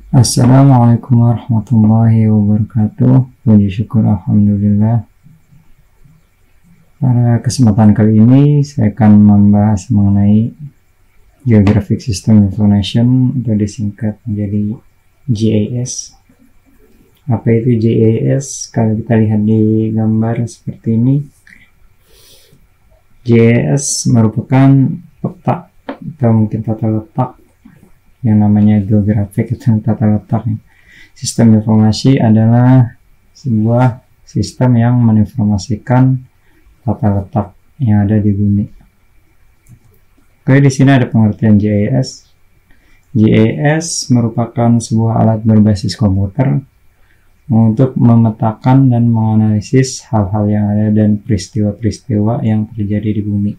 Assalamualaikum warahmatullahi wabarakatuh. Puji syukur alhamdulillah. Pada kesempatan kali ini saya akan membahas mengenai Geographic System Information atau disingkat menjadi GIS. Apa itu GIS? Kalau kita lihat di gambar seperti ini, GIS merupakan peta atau mungkin tata letak yang namanya geografik itu tata letak. Sistem informasi adalah sebuah sistem yang menginformasikan tata letak yang ada di bumi. Oke, di sini ada pengertian GIS. GIS merupakan sebuah alat berbasis komputer untuk memetakan dan menganalisis hal-hal yang ada dan peristiwa-peristiwa yang terjadi di bumi.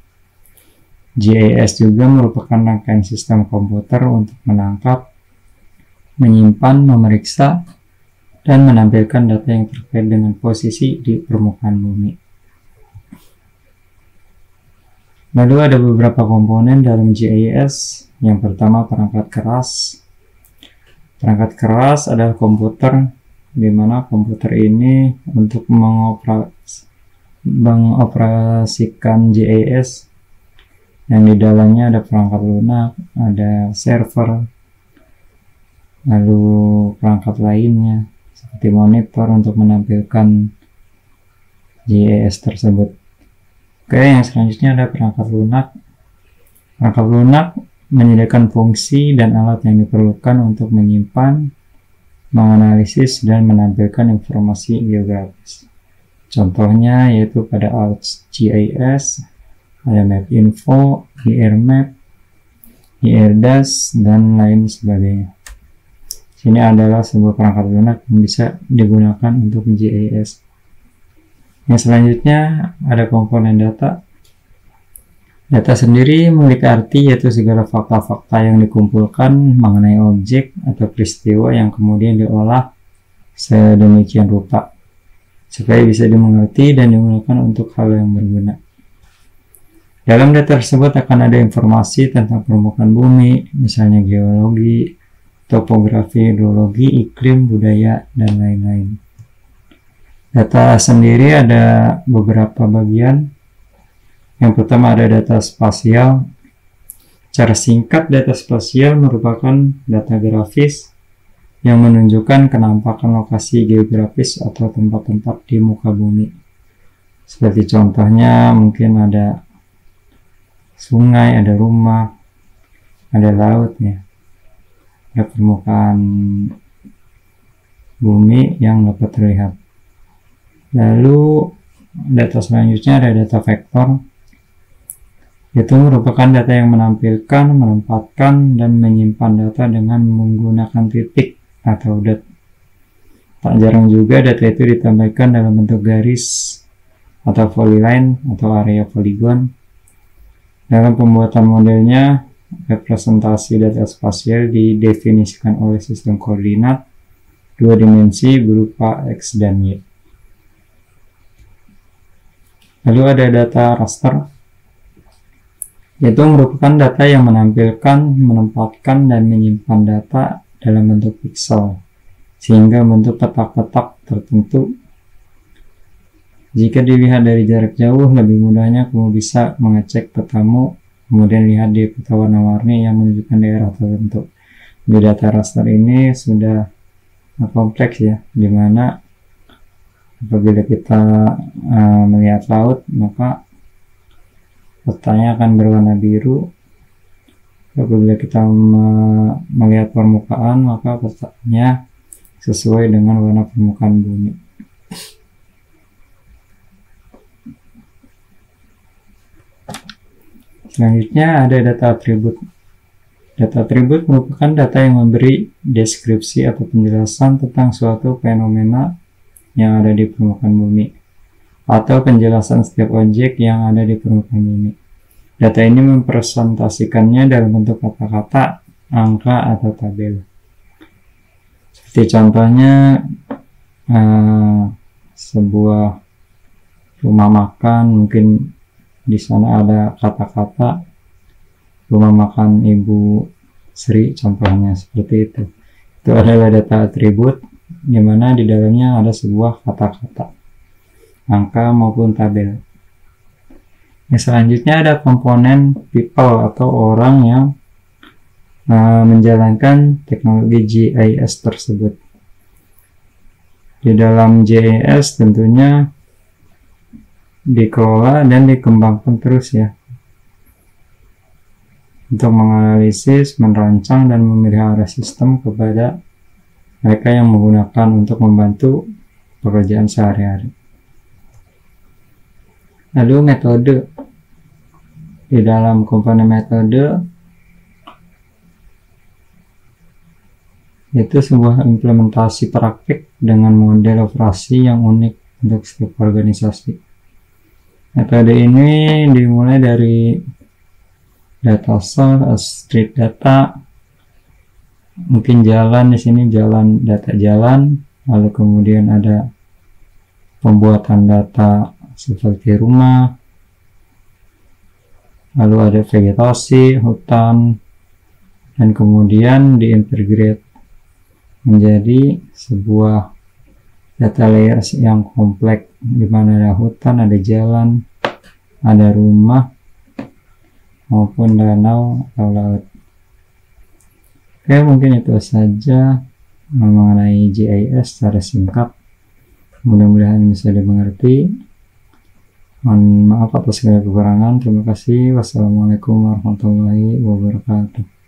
GIS juga merupakan rangkaian sistem komputer untuk menangkap, menyimpan, memeriksa, dan menampilkan data yang terkait dengan posisi di permukaan bumi. Lalu ada beberapa komponen dalam GIS. Yang pertama, perangkat keras. Perangkat keras adalah komputer, di mana komputer ini untuk mengoperasikan GIS yang di dalamnya ada perangkat lunak, ada server, lalu perangkat lainnya seperti monitor untuk menampilkan GIS tersebut. Oke, yang selanjutnya ada perangkat lunak. Perangkat lunak menyediakan fungsi dan alat yang diperlukan untuk menyimpan, menganalisis, dan menampilkan informasi geografis. Contohnya yaitu pada ArcGIS, ada Map Info, IRMap, IRDAS, dan lain sebagainya. Sini adalah sebuah perangkat lunak yang bisa digunakan untuk GIS. Yang selanjutnya ada komponen data. Data sendiri memiliki arti yaitu segala fakta-fakta yang dikumpulkan mengenai objek atau peristiwa yang kemudian diolah sedemikian rupa supaya bisa dimengerti dan digunakan untuk hal yang berguna. Dalam data tersebut akan ada informasi tentang permukaan bumi, misalnya geologi, topografi, hidrologi, iklim, budaya, dan lain-lain. Data sendiri ada beberapa bagian. Yang pertama ada data spasial. Cara singkat, data spasial merupakan data grafis yang menunjukkan kenampakan lokasi geografis atau tempat-tempat di muka bumi. Seperti contohnya mungkin ada sungai, ada rumah, ada laut ya, ada permukaan bumi yang dapat terlihat. Lalu data selanjutnya ada data vektor. Itu merupakan data yang menampilkan, menempatkan, dan menyimpan data dengan menggunakan titik atau dot. Tak jarang juga data itu ditambahkan dalam bentuk garis atau polyline atau area poligon. Dalam pembuatan modelnya, representasi data spasial didefinisikan oleh sistem koordinat dua dimensi berupa X dan Y. Lalu ada data raster, yaitu merupakan data yang menampilkan, menempatkan, dan menyimpan data dalam bentuk pixel, sehingga bentuk petak-petak tertentu. Jika dilihat dari jarak jauh, lebih mudahnya kamu bisa mengecek petamu, kemudian lihat di peta warna-warni yang menunjukkan daerah tertentu. Di data raster ini sudah kompleks ya, dimana apabila kita melihat laut, maka petanya akan berwarna biru. Apabila kita melihat permukaan, maka petanya sesuai dengan warna permukaan bumi. Selanjutnya ada data atribut. Data atribut merupakan data yang memberi deskripsi atau penjelasan tentang suatu fenomena yang ada di permukaan bumi, atau penjelasan setiap objek yang ada di permukaan bumi. Data ini mempresentasikannya dalam bentuk kata-kata, angka, atau tabel. Seperti contohnya sebuah rumah makan, mungkin di sana ada kata-kata rumah makan Ibu Sri, contohnya seperti itu. Itu adalah data atribut, di mana di dalamnya ada sebuah kata-kata, angka maupun tabel. Selanjutnya ada komponen people atau orang yang menjalankan teknologi GIS tersebut. Di dalam GIS tentunya dikelola dan dikembangkan terus ya, untuk menganalisis, merancang, dan memelihara sistem kepada mereka yang menggunakan untuk membantu pekerjaan sehari-hari. Lalu metode. Di dalam komponen metode itu sebuah implementasi praktik dengan model operasi yang unik untuk setiap organisasi. Metode ini dimulai dari data source, street data, mungkin jalan, di sini jalan, data jalan, lalu kemudian ada pembuatan data seperti rumah, lalu ada vegetasi, hutan, dan kemudian diintegrate menjadi sebuah data layers yang kompleks, di mana ada hutan, ada jalan, ada rumah, maupun danau atau laut. Oke, mungkin itu saja mengenai GIS secara singkat. Mudah-mudahan bisa dimengerti. Mohon maaf atas segala kekurangan. Terima kasih. Wassalamualaikum warahmatullahi wabarakatuh.